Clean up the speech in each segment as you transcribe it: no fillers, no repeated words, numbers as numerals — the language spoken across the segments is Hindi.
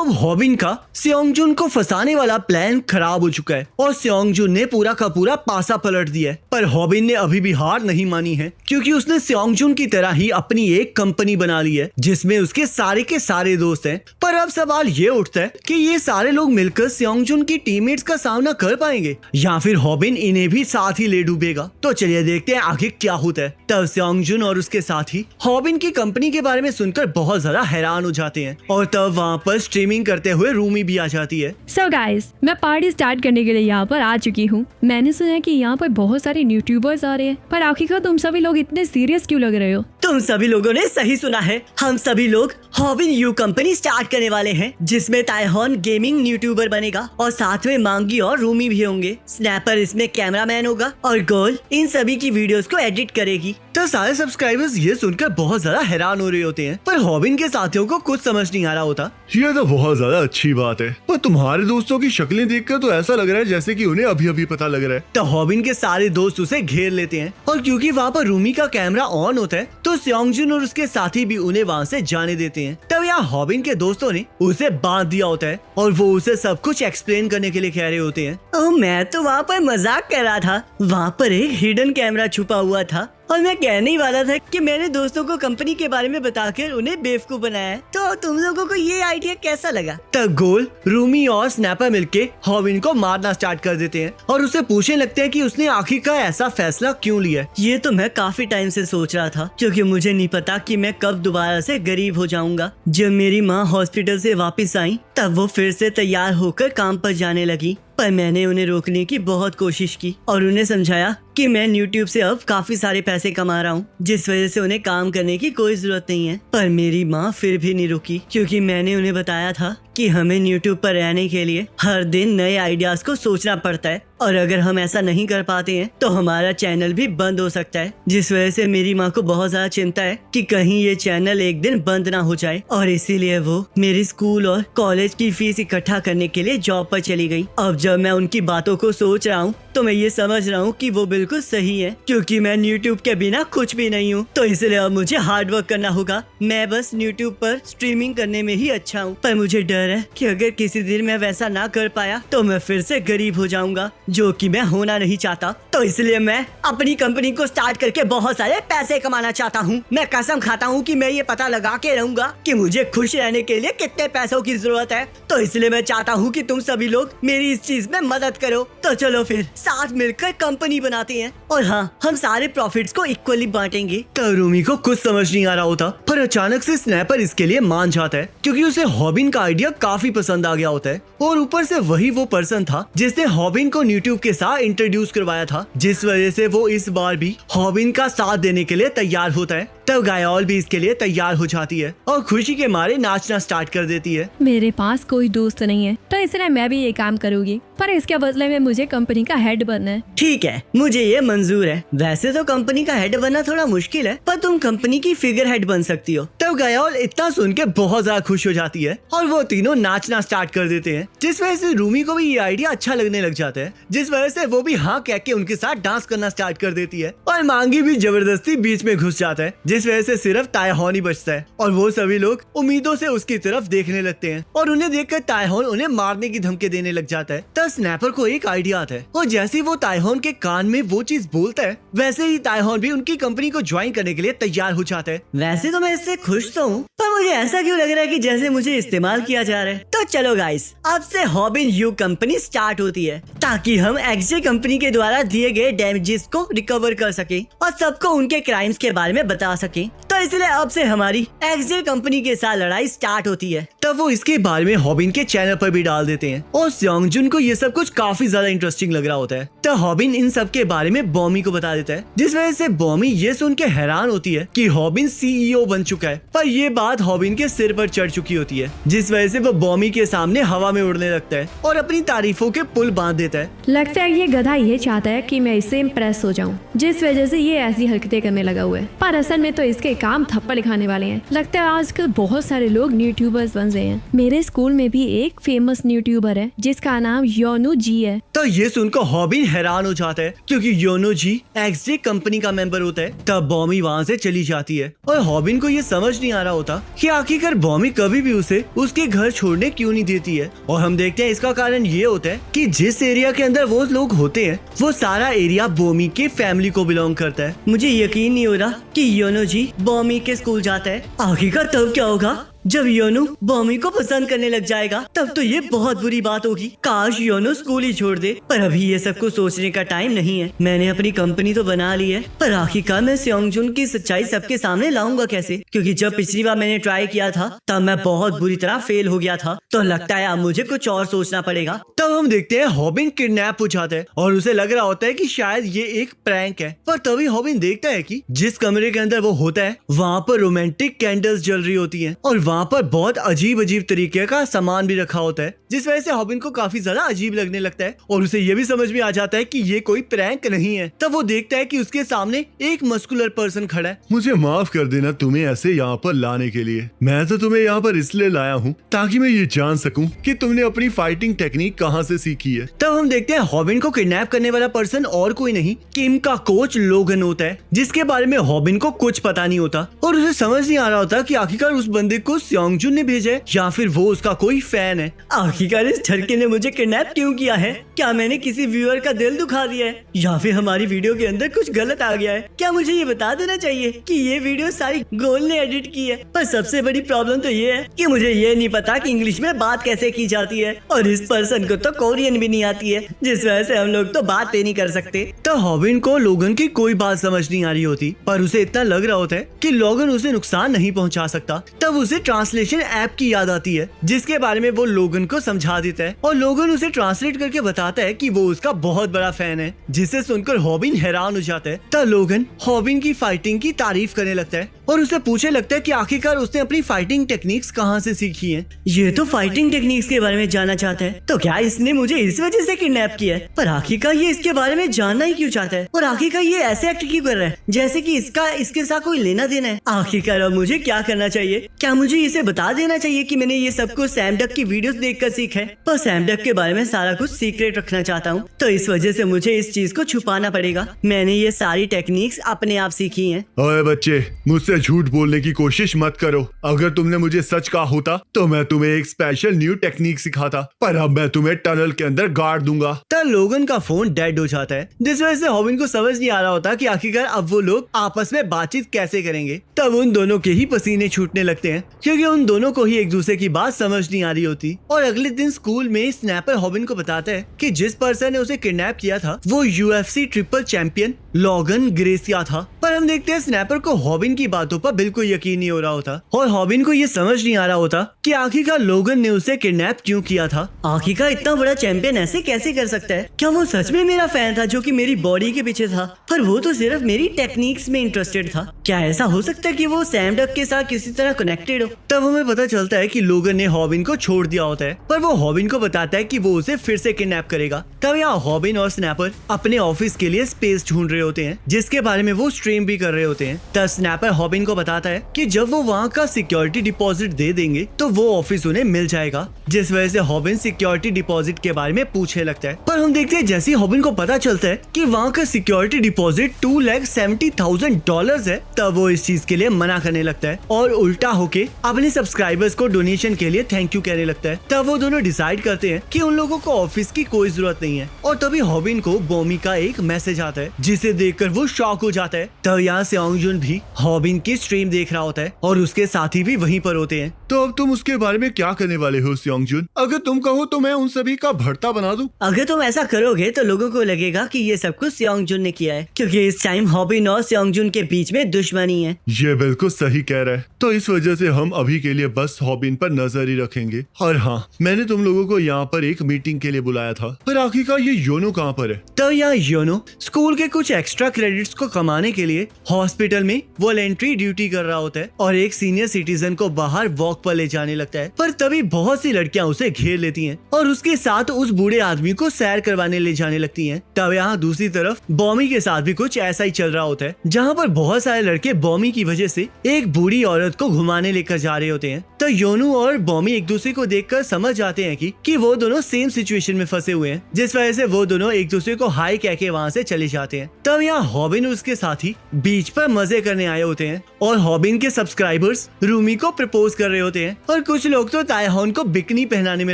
अब हॉबिन का सेओंगजुन को फंसाने वाला प्लान खराब हो चुका है और सेओंगजुन ने पूरा का पूरा पासा पलट दिया है। पर हॉबिन ने अभी भी हार नहीं मानी है, क्योंकि उसने सेओंगजुन की तरह ही अपनी एक कंपनी बना ली है जिसमें उसके सारे के सारे दोस्त हैं। पर अब सवाल ये उठता है कि ये सारे लोग मिलकर सेओंगजुन की टीममेट्स का सामना कर पाएंगे या फिर हॉबिन इन्हें भी साथ ही ले डूबेगा। तो चलिए देखते हैं आगे क्या होता है। तब सेओंगजुन और उसके साथी हॉबिन की कंपनी के बारे में सुनकर बहुत ज्यादा हैरान हो जाते हैं और तब वहाँ पर स्ट्रीमिंग करते हुए रूमी भी आ जाती है। So guys, मैं पार्टी स्टार्ट करने के लिए यहाँ पर आ चुकी हूँ। मैंने सुना है कि यहाँ पर बहुत सारे यूट्यूबर्स आ रहे हैं, पर आखिरकार तुम सभी लोग इतने सीरियस क्यों लग रहे हो? तुम सभी लोगों ने सही सुना है। हम सभी लोग हॉबिन यू कंपनी स्टार्ट करने वाले हैं, जिसमें ताइहॉन गेमिंग यूट्यूबर बनेगा और साथ में मांगी और रूमी भी होंगे। स्नैपर इसमें कैमरामैन होगा और गोल इन सभी की वीडियोस को एडिट करेगी। तो सारे सब्सक्राइबर्स ये सुनकर बहुत ज्यादा हैरान हो रहे होते हैं, पर हॉबिन के साथियों को कुछ समझ नहीं आ रहा होता। ये तो बहुत ज्यादा अच्छी बात है, पर तुम्हारे दोस्तों की शक्लें देखकर तो ऐसा लग रहा है जैसे कि उन्हें अभी अभी पता लग रहा है। तो हॉबिन के सारे दोस्त उसे घेर लेते हैं और क्योंकि वहाँ पर रूमी का कैमरा ऑन होता है तो सेओंगजुन और उसके साथी भी उन्हें वहाँ से जाने देते हैं। तब यहाँ हॉबिन के दोस्तों ने उसे बांध दिया होता है और वो उसे सब कुछ एक्सप्लेन करने के लिए कह रहे होते हैं। मैं तो वहाँ पर मजाक कर रहा था। वहाँ पर एक हिडन कैमरा छुपा हुआ था और मैं कहने ही वाला था कि मेरे दोस्तों को कंपनी के बारे में बताकर उन्हें बेवकूफ बनाया है। तो तुम लोगों को ये आइडिया कैसा लगा? तब गोल, रूमी और स्नैपर मिलके हॉबिन को मारना स्टार्ट कर देते हैं और उसे पूछने लगते हैं कि उसने आखिरकार ऐसा फैसला क्यों लिया। ये तो मैं काफी टाइम से सोच रहा था, क्योंकि मुझे नहीं पता कि मैं कब दोबारा से गरीब हो जाऊंगा। जब मेरी माँ हॉस्पिटल से वापस आई तब वो फिर से तैयार होकर काम पर जाने लगी, पर मैंने उन्हें रोकने की बहुत कोशिश की और उन्हें समझाया कि मैं यूट्यूब से अब काफी सारे पैसे कमा रहा हूँ, जिस वजह से उन्हें काम करने की कोई जरूरत नहीं है। पर मेरी माँ फिर भी नहीं रुकी, क्योंकि मैंने उन्हें बताया था कि हमें यूट्यूब पर रहने के लिए हर दिन नए आइडियाज को सोचना पड़ता है और अगर हम ऐसा नहीं कर पाते हैं तो हमारा चैनल भी बंद हो सकता है। जिस वजह से मेरी माँ को बहुत ज्यादा चिंता है कि कहीं ये चैनल एक दिन बंद ना हो जाए, और इसीलिए वो मेरी स्कूल और कॉलेज की फीस इकट्ठा करने के लिए जॉब पर चली गई। अब जब मैं उनकी बातों को सोच रहा हूँ तो मैं ये समझ रहा हूँ कि वो बिल्कुल सही है, क्योंकि मैं यूट्यूब के बिना कुछ भी नहीं हूँ। तो इसलिए अब मुझे हार्ड वर्क करना होगा। मैं बस यूट्यूब पर स्ट्रीमिंग करने में ही अच्छा हूँ, पर मुझे डर है कि अगर किसी दिन मैं वैसा ना कर पाया तो मैं फिर से गरीब हो जाऊंगा, जो कि मैं होना नहीं चाहता। तो इसलिए मैं अपनी कंपनी को स्टार्ट करके बहुत सारे पैसे कमाना चाहता हूँ। मैं कसम खाता हूँ कि मैं ये पता लगा के रहूंगा कि मुझे खुश रहने के लिए कितने पैसों की जरूरत है। तो इसलिए मैं चाहता हूँ कि तुम सभी लोग मेरी इस चीज में मदद करो। तो चलो फिर साथ मिलकर कंपनी बनाते हैं और हाँ, हम सारे प्रॉफिट्स को इक्वली बांटेंगे। तब रूमी को कुछ समझ नहीं आ रहा होता, पर अचानक से स्नैपर इसके लिए मान जाता है, क्योंकि उसे हॉबिन का आइडिया काफी पसंद आ गया होता है और ऊपर से वही वो पर्सन था जिसने हॉबिन को यूट्यूब के साथ इंट्रोड्यूस करवाया था, जिस वजह से वो इस बार भी हॉबिन का साथ देने के लिए तैयार होता है। तब गायोल भी इसके लिए तैयार हो जाती है और खुशी के मारे नाचना स्टार्ट कर देती है। मेरे पास कोई दोस्त नहीं है, तो इसलिए मैं भी ये काम करूँगी, पर इसके बदले में मुझे कंपनी का हेड बनना है। ठीक है, मुझे ये मंजूर है। वैसे तो कंपनी का हेड बनना थोड़ा मुश्किल है, पर तुम कंपनी की फिगर हेड बन सकती हो। तब गायोल इतना सुन के बहुत ज्यादा खुश हो जाती है और वो तीनों नाचना स्टार्ट कर देते हैं, जिस वजह से रूमी को भी ये आइडिया अच्छा लगने लग जाता है, जिस वजह से वो भी हाँ कह के उनके साथ डांस करना स्टार्ट कर देती है और मांगी भी जबरदस्ती बीच में घुस जाता है, जिस वजह से सिर्फ ताइहॉन ही बचता है और वो सभी लोग उम्मीदों से उसकी तरफ देखने लगते हैं और उन्हें देखकर ताइहॉन उन्हें मारने की धमकी देने लग जाता है। तब स्नैपर को एक आइडिया आता है और जैसे ही वो ताइहॉन के कान में वो चीज बोलता है, वैसे ही ताइहॉन भी उनकी कंपनी को ज्वाइन करने के लिए तैयार हो जाता है। वैसे तो मैं इससे खुश तो हूँ, पर मुझे ऐसा क्यों लग रहा है कि जैसे मुझे इस्तेमाल किया जा रहा है। तो चलो गाइस, अब से हॉबिन यू कंपनी स्टार्ट होती है, ताकि हम एक्सजे कंपनी के द्वारा दिए गए डैमेजेस को रिकवर कर सके और सबको उनके क्राइम्स के बारे में बता सके। तो इसलिए अब से हमारी एक्सजे कंपनी के साथ लड़ाई स्टार्ट होती है। तब वो इसके बारे में हॉबिन के चैनल पर भी डाल देते हैं और सेओंगजुन को ये सब कुछ काफी ज्यादा इंटरेस्टिंग लग रहा होता है। तो हॉबिन इन सब के बारे में बॉमी को बता देता है, जिस वजह से बॉमी ये सुन के हैरान होती है कि हॉबिन सीईओ बन चुका है। पर ये बात हॉबिन के सिर पर चढ़ चुकी होती है, जिस वजह से वो बॉमी के सामने हवा में उड़ने लगता है और अपनी तारीफों के पुल बांध देता है। लगता है ये गधा ये चाहता है कि मैं इससे इम्प्रेस हो जाऊं, जिस वजह से ये ऐसी हरकतें करने लगा हुआ है, पर असल में तो इसके काम थप्पड़ लिखाने वाले हैं। लगता है आजकल बहुत सारे लोग यूट्यूबर्स बन रहे हैं। मेरे स्कूल में भी एक फेमस यूट्यूबर है जिसका नाम योनो जी है। तो ये सुनकर हॉबिन हैरान हो जाता है, क्योंकि योनो जी एक्सजे कंपनी का मेंबर होता है। तब बॉमी वहाँ से चली जाती है और हॉबिन को ये समझ नहीं आ रहा होता कि आखिरकार बॉमी कभी भी उसे उसके घर छोड़ने क्यों नहीं देती है। और हम देखते हैं इसका कारण ये होता है कि जिस एरिया के अंदर वो लोग होते हैं वो सारा एरिया बॉमी के फैमिली को बिलोंग करता है। मुझे यकीन नहीं हो रहा कि योनो जी बॉमी के स्कूल जाता है। आखिरकार तब क्या होगा जब योनो बॉमी को पसंद करने लग जाएगा, तब तो ये बहुत बुरी बात होगी। काश योनो स्कूल ही छोड़ दे, पर अभी ये सब कुछ सोचने का टाइम नहीं है। मैंने अपनी कंपनी तो बना ली है, पर आखिरकार मैं सेयोंगजुन की सच्चाई सबके सामने लाऊंगा कैसे? क्योंकि जब पिछली बार मैंने ट्राई किया था तब मैं बहुत बुरी तरह फेल हो गया था। तो लगता है अब मुझे कुछ और सोचना पड़ेगा। तब हम देखते हैं हॉबिन किडनैप हो जाता है और उसे लग रहा होता है कि शायद ये एक प्रैंक है। पर तभी हॉबिन देखता है कि जिस कमरे के अंदर वो होता है वहाँ पर रोमांटिक कैंडल्स जल रही होती हैं और वहाँ पर बहुत अजीब अजीब तरीके का सामान भी रखा होता है, जिस वजह से हॉबिन को काफी ज्यादा अजीब लगने लगता है और उसे ये भी समझ में आ जाता है कि ये कोई प्रैंक नहीं है। तब वो देखता है कि उसके सामने एक मस्कुलर पर्सन खड़ा है। मुझे माफ कर देना तुम्हें ऐसे यहाँ पर लाने के लिए। मैं तो तुम्हें यहाँ पर इसलिए लाया हूँ ताकि मैं ये जान सकूं कि तुमने अपनी फाइटिंग टेक्निक कहाँ से सीखी है। तब हम देखते हैं हॉबिन को किडनैप करने वाला पर्सन और कोई नहीं किम का कोच लोगन होता है, जिसके बारे में हॉबिन को कुछ पता नहीं होता और उसे समझ नहीं आ रहा होता कि आखिरकार उस बंदे को सेयोंगजुन ने भेजा है या फिर वो उसका कोई फैन है। आखिरकार इस ठरके ने मुझे किडनैप क्यों किया है? क्या मैंने किसी व्यूअर का दिल दुखा दिया है या फिर हमारी वीडियो के अंदर कुछ गलत आ गया है? क्या मुझे ये बता देना चाहिए कि ये वीडियो सारी गोल ने एडिट की है? पर सबसे बड़ी प्रॉब्लम तो ये है कि मुझे ये नहीं पता कि इंग्लिश में बात कैसे की जाती है और इस पर्सन को तो कोरियन भी नहीं आती है, जिस वजह से हम लोग तो बात भी नहीं कर सकते। तो हॉबिन को लोगन की कोई बात समझ नहीं आ रही होती, पर उसे इतना लग रहा होता है कि लोगन उसे नुकसान नहीं पहुंचा सकता। तब उसे ट्रांसलेशन ऐप की याद आती है जिसके बारे में वो लोगन को समझा देता है और लोगन उसे ट्रांसलेट करके बताता है कि वो उसका बहुत बड़ा फैन है, जिसे सुनकर हॉबिन हैरान हो जाता है। तब लोगन हॉबिन की फाइटिंग की तारीफ करने लगता है और उसे पूछने लगता है कि आखिरकार उसने अपनी फाइटिंग टेक्निक्स कहाँ से सीखी हैं। ये तो फाइटिंग टेक्निक्स के बारे में जानना चाहता है, तो क्या इसने मुझे इस वजह से किडनैप किया है? पर आखिरकार ये इसके बारे में जानना ही क्यों चाहता है और आखिरकार ये ऐसे एक्ट क्यों कर रहा है जैसे कि इसके साथ कोई लेना देना है? आखिरकार अब मुझे क्या करना चाहिए? क्या मुझे इसे बता देना चाहिए कि मैंने ये सब कुछ सैम डक की वीडियोस देखकर सीखा है? पर सैम डक के बारे में सारा कुछ सीक्रेट रखना चाहता हूँ, तो इस वजह से मुझे इस चीज को छुपाना पड़ेगा। मैंने ये सारी टेक्निक्स अपने आप सीखी हैं। ओए बच्चे, मुझसे झूठ बोलने की कोशिश मत करो। अगर तुमने मुझे सच कहा होता तो मैं तुम्हें एक स्पेशल न्यू टेक्निक सिखाता, पर अब मैं तुम्हें टनल के अंदर गाड़ दूंगा। तब लोगन का फोन डेड हो जाता है, जिस वजह से हॉबिन को समझ नहीं आ रहा होता कि आखिरकार अब वो लोग आपस में बातचीत कैसे करेंगे। तब उन दोनों के ही पसीने छूटने लगते हैं क्योंकि उन दोनों को ही एक दूसरे की बात समझ नहीं आ रही होती। और अगले दिन स्कूल में स्नैपर हॉबिन को बताता है कि जिस पर्सन ने उसे किडनैप किया था वो UFC triple champion logon gratia था। पर हम देखते हैं स्नैपर को हॉबिन की बातों पर बिल्कुल यकीन नहीं हो रहा होता और हॉबिन को ये समझ नहीं आ रहा होता कि आखिरकार लोगन ने उसे किडनैप क्यों किया था। आखिरकार इतना बड़ा चैंपियन ऐसे कैसे कर सकता है? क्या वो सच में मेरा फैन था जो कि मेरी बॉडी के पीछे था, पर वो तो सिर्फ मेरी टेक्निक्स में इंटरेस्टेड था? क्या ऐसा हो सकता है कि वो सैम डक के साथ किसी तरह कनेक्टेड हो? तब हमें पता चलता है कि लोगन ने हॉबिन को छोड़ दिया होता है, पर वो हॉबिन को बताता है कि वो उसे फिर से किडनैप करेगा। तब यहाँ हॉबिन और स्नैपर अपने ऑफिस के लिए स्पेस ढूंढ रहे होते हैं, जिसके बारे में वो स्ट्रीम भी कर रहे होते हैं। तब स्नैपर हॉबिन को बताता है कि जब वो वहाँ का सिक्योरिटी डिपॉजिट दे देंगे तो वो ऑफिस उन्हें मिल जाएगा, जिस वजह से हॉबिन सिक्योरिटी डिपॉजिट के बारे में पूछने लगता है। पर हम देखते हैं जैसे ही हॉबिन को पता चलता है कि वहाँ का सिक्योरिटी डिपॉजिट $270,000 है, तब वो इस चीज के लिए मना करने लगता है और उल्टा होके अपने सब्सक्राइबर्स को डोनेशन के लिए थैंक यू कहने लगता है। तब वो दोनों डिसाइड करते हैं कि उन लोगों को ऑफिस की कोई जरूरत नहीं है और तभी हॉबिन को बॉमी का एक मैसेज आता है जिसे देखकर वो शॉक हो जाता है। तब यहाँ सेयोंगजुन भी हॉबिन की स्ट्रीम देख रहा होता है और उसके साथी भी वहीं पर होते हैं। तो अब तुम उसके बारे में क्या करने वाले हो सेयोंगजुन? अगर तुम कहो तो मैं उन सभी का भरता बना दूं। अगर तुम ऐसा करोगे तो लोगों को लगेगा कि ये सब कुछ सेयोंगजुन ने किया है, क्योंकि इस टाइम हॉबिन और सेयोंगजुन के बीच में दुश्मनी है। ये बिल्कुल सही कह रहा है। तो इस वजह से हम अभी के लिए बस हॉबिन पर नजर ही रखेंगे। और हाँ, मैंने तुम लोगों को यहाँ पर एक मीटिंग के लिए बुलाया था, पर आखिरकार ये योनो कहाँ पर है? तो यहाँ योनो स्कूल के कुछ एक्स्ट्रा क्रेडिट्स को कमाने के लिए हॉस्पिटल में वॉलेंट्री ड्यूटी कर रहा होता है और एक सीनियर सिटीजन को बाहर वॉक पर ले जाने लगता है। पर तभी बहुत सी लड़कियां उसे घेर लेती हैं और उसके साथ उस बूढ़े आदमी को सैर करवाने ले जाने लगती हैं। तब यहाँ दूसरी तरफ बॉमी के साथ भी कुछ ऐसा ही चल रहा होता है, जहाँ पर बहुत सारे लड़के बॉमी की वजह से एक बूढ़ी औरत को घुमाने लेकर जा रहे होते हैं। तो योनू और बॉमी एक दूसरे को देखकर समझ जाते हैं कि वो दोनों सेम सिचुएशन में फंसे हुए हैं, जिस वजह से वो दोनों एक दूसरे को हाई कह के वहाँ से चले जाते हैं। तब यहाँ हॉबिन और उसके साथी बीच पर मजे करने आए होते हैं और हॉबिन के सब्सक्राइबर्स रूमी को प्रपोज कर रहे होते हैं होते हैं और कुछ लोग तो तायहॉन को बिकनी पहनाने में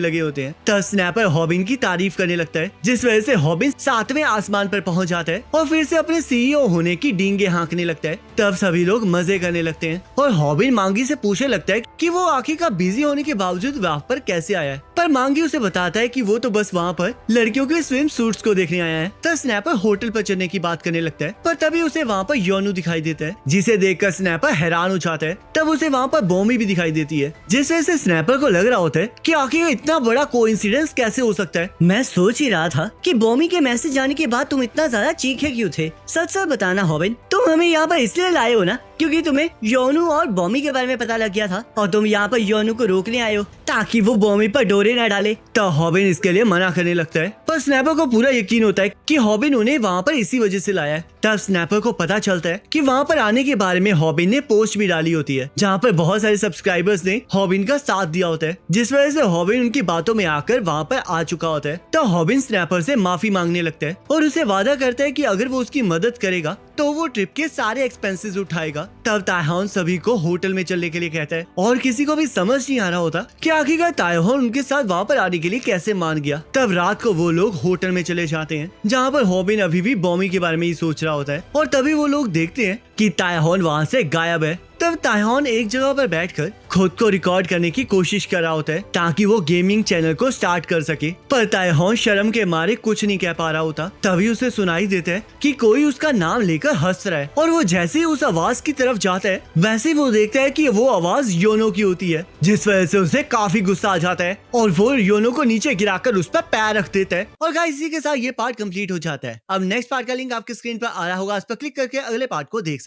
लगे होते हैं। तब स्नैपर हॉबिन की तारीफ करने लगता है, जिस वजह से हॉबिन 7वें आसमान पर पहुंच जाता है और फिर से अपने सीईओ होने की डींगे हाँकने लगता है। तब सभी लोग मजे करने लगते हैं और हॉबिन मांगी से पूछने लगता है कि वो आखिरकार बिजी होने के बावजूद वहाँ पर कैसे आया है। पर मांगी उसे बताता है कि वो तो बस वहाँ पर लड़कियों के स्विम सूट्स को देखने आया है। तब स्नैपर होटल पर चलने की बात करने लगता है, पर तभी उसे वहाँ पर योनू दिखाई देता है, जिसे देखकर स्नैपर हैरान हो जाता है। तब उसे वहाँ पर बॉमी भी दिखाई देती है, जिस वजह से स्नैपर को लग रहा होता है कि आखिर इतना बड़ा कोइंसिडेंस कैसे हो सकता है। मैं सोच ही रहा था कि बॉमी के मैसेज आने के बाद तुम इतना ज्यादा चीखे क्यों थे। सच सच बताना हॉबिन, तुम हमें यहाँ पर इसलिए लाए हो ना क्योंकि तुम्हें योनू और बॉमी के बारे में पता लग गया था और तुम यहाँ पर योनू को रोकने आए हो ताकि वो बॉमी पर डोरे न डाले। तो हॉबिन इसके लिए मना करने लगता है, पर स्नैपर को पूरा यकीन होता है कि हॉबिन उन्हें वहाँ पर इसी वजह से लाया है। तब स्नैपर को पता चलता है कि वहाँ पर आने के बारे में हॉबिन ने पोस्ट भी डाली होती है, जहाँ पर बहुत सारे सब्सक्राइबर्स ने हॉबिन का साथ दिया होता है, जिस वजह से हॉबिन उनकी बातों में आकर वहाँ पर आ चुका होता है। तो हॉबिन स्नैपर से माफी मांगने लगता है और उसे वादा करता है कि अगर वो उसकी मदद करेगा तो वो ट्रिप के सारे एक्सपेंसेस उठाएगा। तब तायहॉन सभी को होटल में चलने के लिए कहता है और किसी को भी समझ नहीं आ रहा होता कि आखिरकार तायहॉन उनके साथ वहाँ पर आने के लिए कैसे मान गया। तब रात को वो लोग होटल में चले जाते हैं, जहाँ पर हॉबिन अभी भी बॉमी के बारे में ही सोच रहा होता है और तभी वो लोग देखते हैं कि तायहॉन वहाँ से गायब है। तब तायहॉन एक जगह पर बैठकर खुद को रिकॉर्ड करने की कोशिश कर रहा होता है ताकि वो गेमिंग चैनल को स्टार्ट कर सके, पर तायहॉन शर्म के मारे कुछ नहीं कह पा रहा होता। तभी उसे सुनाई देता है कि कोई उसका नाम लेकर हंस रहा है और वो जैसे ही उस आवाज की तरफ जाता है वैसे ही वो देखता है कि वो आवाज योनो की होती है, जिस वजह से उसे काफी गुस्सा आ जाता है और वो योनो को नीचे गिराकर उस पर पैर रख देता है। और गाइस, इसी के साथ ये पार्ट कंप्लीट हो जाता है। अब नेक्स्ट पार्ट का लिंक आपके स्क्रीन पर आ रहा होगा, उस पर क्लिक करके अगले पार्ट को देख सकते हैं।